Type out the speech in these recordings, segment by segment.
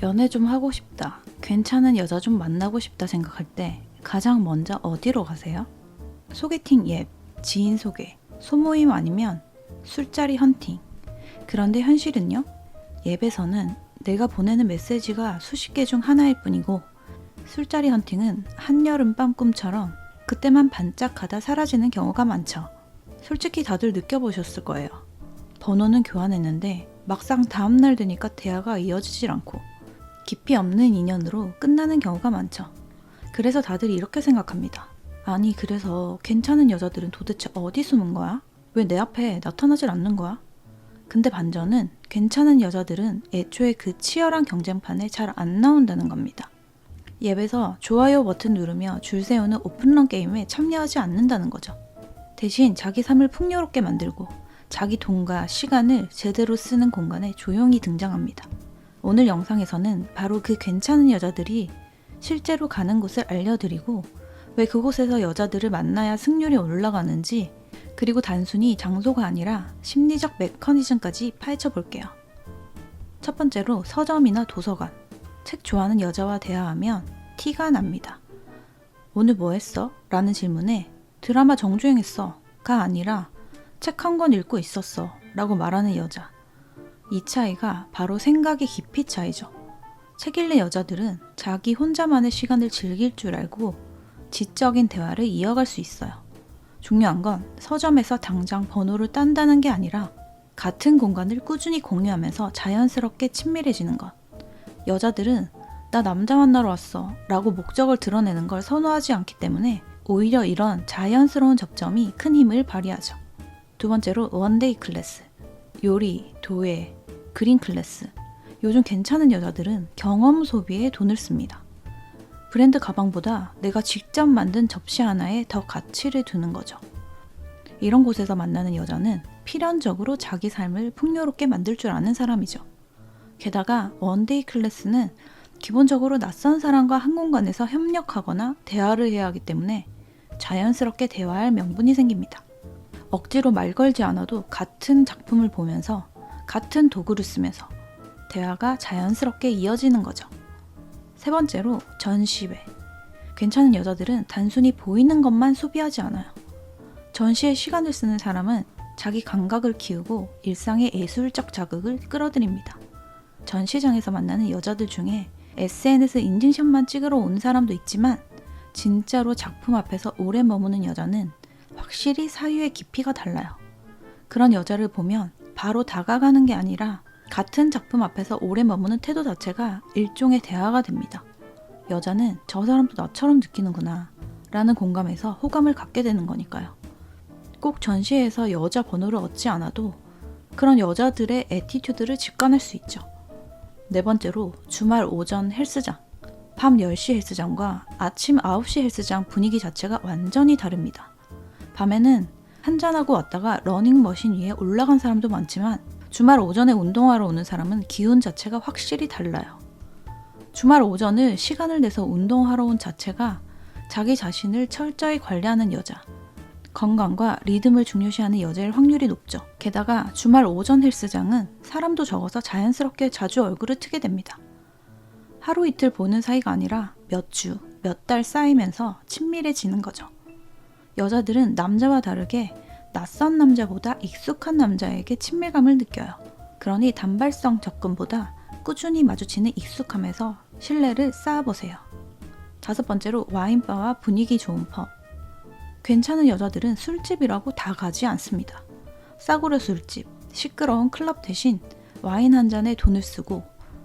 연애 좀 하고 싶다, 괜찮은 여자 좀 만나고 싶다 생각할 때 가장 먼저 어디로 가세요? 소개팅 앱, 지인 소개, 소모임 아니면 술자리 헌팅. 그런데 현실은요? 앱에서는 내가 보내는 메시지가 수십 개 중 하나일 뿐이고 술자리 헌팅은 한여름밤 꿈처럼 그때만 반짝하다 사라지는 경우가 많죠. 솔직히 다들 느껴보셨을 거예요. 번호는 교환했는데 막상 다음날 되니까 대화가 이어지질 않고 깊이 없는 인연으로 끝나는 경우가 많죠. 그래서 다들 이렇게 생각합니다. 아니, 그래서 괜찮은 여자들은 도대체 어디 숨은 거야? 왜 내 앞에 나타나질 않는 거야? 근데 반전은 괜찮은 여자들은 애초에 그 치열한 경쟁판에 잘 안 나온다는 겁니다. 앱에서 좋아요 버튼 누르며 줄 세우는 오픈런 게임에 참여하지 않는다는 거죠. 대신 자기 삶을 풍요롭게 만들고 자기 돈과 시간을 제대로 쓰는 공간에 조용히 등장합니다. 오늘 영상에서는 바로 그 괜찮은 여자들이 실제로 가는 곳을 알려드리고 왜 그곳에서 여자들을 만나야 승률이 올라가는지, 그리고 단순히 장소가 아니라 심리적 메커니즘까지 파헤쳐 볼게요. 첫 번째로 서점이나 도서관. 책 좋아하는 여자와 대화하면 티가 납니다. 오늘 뭐 했어? 라는 질문에 드라마 정주행했어 가 아니라 책 한 권 읽고 있었어 라고 말하는 여자. 이 차이가 바로 생각의 깊이 차이죠. 책 읽는 여자들은 자기 혼자만의 시간을 즐길 줄 알고 지적인 대화를 이어갈 수 있어요. 중요한 건 서점에서 당장 번호를 딴다는 게 아니라 같은 공간을 꾸준히 공유하면서 자연스럽게 친밀해지는 것. 여자들은 나 남자 만나러 왔어 라고 목적을 드러내는 걸 선호하지 않기 때문에 오히려 이런 자연스러운 접점이 큰 힘을 발휘하죠. 두 번째로 원데이 클래스. 요리, 도예, 그림 클래스. 요즘 괜찮은 여자들은 경험 소비에 돈을 씁니다. 브랜드 가방보다 내가 직접 만든 접시 하나에 더 가치를 두는 거죠. 이런 곳에서 만나는 여자는 필연적으로 자기 삶을 풍요롭게 만들 줄 아는 사람이죠. 게다가 원데이 클래스는 기본적으로 낯선 사람과 한 공간에서 협력하거나 대화를 해야 하기 때문에 자연스럽게 대화할 명분이 생깁니다. 억지로 말 걸지 않아도 같은 작품을 보면서 같은 도구를 쓰면서 대화가 자연스럽게 이어지는 거죠. 세 번째로 전시회. 괜찮은 여자들은 단순히 보이는 것만 소비하지 않아요. 전시에 시간을 쓰는 사람은 자기 감각을 키우고 일상의 예술적 자극을 끌어들입니다. 전시장에서 만나는 여자들 중에 SNS 인증샷만 찍으러 온 사람도 있지만 진짜로 작품 앞에서 오래 머무는 여자는 확실히 사유의 깊이가 달라요. 그런 여자를 보면 바로 다가가는 게 아니라 같은 작품 앞에서 오래 머무는 태도 자체가 일종의 대화가 됩니다. 여자는 저 사람도 나처럼 느끼는구나 라는 공감에서 호감을 갖게 되는 거니까요. 꼭 전시회에서 여자 번호를 얻지 않아도 그런 여자들의 애티튜드를 직관할 수 있죠. 네 번째로 주말 오전 헬스장. 밤 10시 헬스장과 아침 9시 헬스장 분위기 자체가 완전히 다릅니다. 밤에는 한잔하고 왔다가 러닝머신 위에 올라간 사람도 많지만 주말 오전에 운동하러 오는 사람은 기운 자체가 확실히 달라요. 주말 오전을 시간을 내서 운동하러 온 자체가 자기 자신을 철저히 관리하는 여자, 건강과 리듬을 중요시하는 여자일 확률이 높죠. 게다가 주말 오전 헬스장은 사람도 적어서 자연스럽게 자주 얼굴을 트게 됩니다. 하루 이틀 보는 사이가 아니라 몇 주, 몇 달 쌓이면서 친밀해지는 거죠. 여자들은 남자와 다르게 낯선 남자보다 익숙한 남자에게 친밀감을 느껴요. 그러니 단발성 접근보다 꾸준히 마주치는 익숙함에서 신뢰를 쌓아보세요. 다섯 번째로 와인바와 분위기 좋은 펍. 괜찮은 여자들은 술집이라고 다 가지 않습니다. 싸구려 술집, 시끄러운 클럽 대신 와인 한 잔에 돈을 쓰고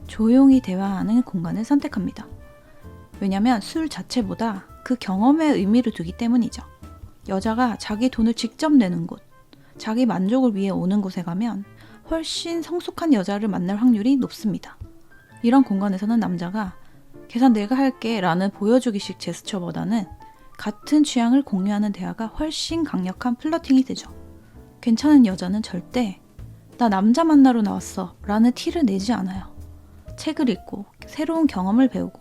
조용히 대화하는 공간을 선택합니다. 왜냐면 술 자체보다 그 경험에 의미를 두기 때문이죠. 여자가 자기 돈을 직접 내는 곳, 자기 만족을 위해 오는 곳에 가면 훨씬 성숙한 여자를 만날 확률이 높습니다. 이런 공간에서는 남자가 계산 내가 할게 라는 보여주기식 제스처보다는 같은 취향을 공유하는 대화가 훨씬 강력한 플러팅이 되죠. 괜찮은 여자는 절대 나 남자 만나러 나왔어 라는 티를 내지 않아요. 책을 읽고 새로운 경험을 배우고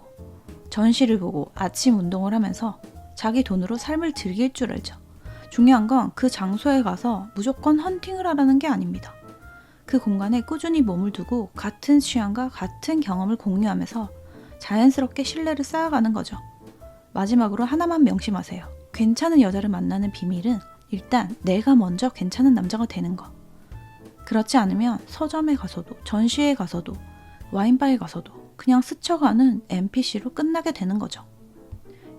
전시를 보고 아침 운동을 하면서 자기 돈으로 삶을 즐길 줄 알죠. 중요한 건 그 장소에 가서 무조건 헌팅을 하라는 게 아닙니다. 그 공간에 꾸준히 몸을 두고 같은 취향과 같은 경험을 공유하면서 자연스럽게 신뢰를 쌓아가는 거죠. 마지막으로 하나만 명심하세요. 괜찮은 여자를 만나는 비밀은 일단 내가 먼저 괜찮은 남자가 되는 거. 그렇지 않으면 서점에 가서도, 전시회에 가서도, 와인바에 가서도 그냥 스쳐가는 NPC로 끝나게 되는 거죠.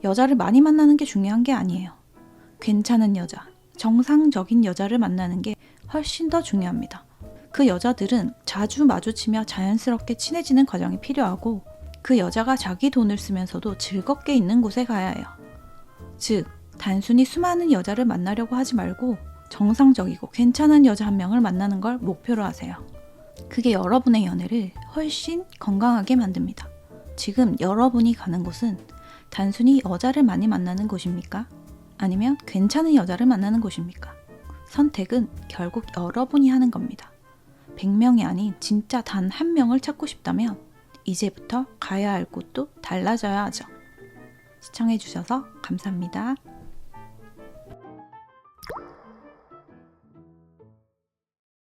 여자를 많이 만나는 게 중요한 게 아니에요. 괜찮은 여자, 정상적인 여자를 만나는 게 훨씬 더 중요합니다. 그 여자들은 자주 마주치며 자연스럽게 친해지는 과정이 필요하고 그 여자가 자기 돈을 쓰면서도 즐겁게 있는 곳에 가야 해요. 즉, 단순히 수많은 여자를 만나려고 하지 말고 정상적이고 괜찮은 여자 한 명을 만나는 걸 목표로 하세요. 그게 여러분의 연애를 훨씬 건강하게 만듭니다. 지금 여러분이 가는 곳은 단순히 여자를 많이 만나는 곳입니까? 아니면 괜찮은 여자를 만나는 곳입니까? 선택은 결국 여러분이 하는 겁니다. 100명이 아닌 진짜 단 한 명을 찾고 싶다면 이제부터 가야 할 곳도 달라져야 하죠. 시청해주셔서 감사합니다.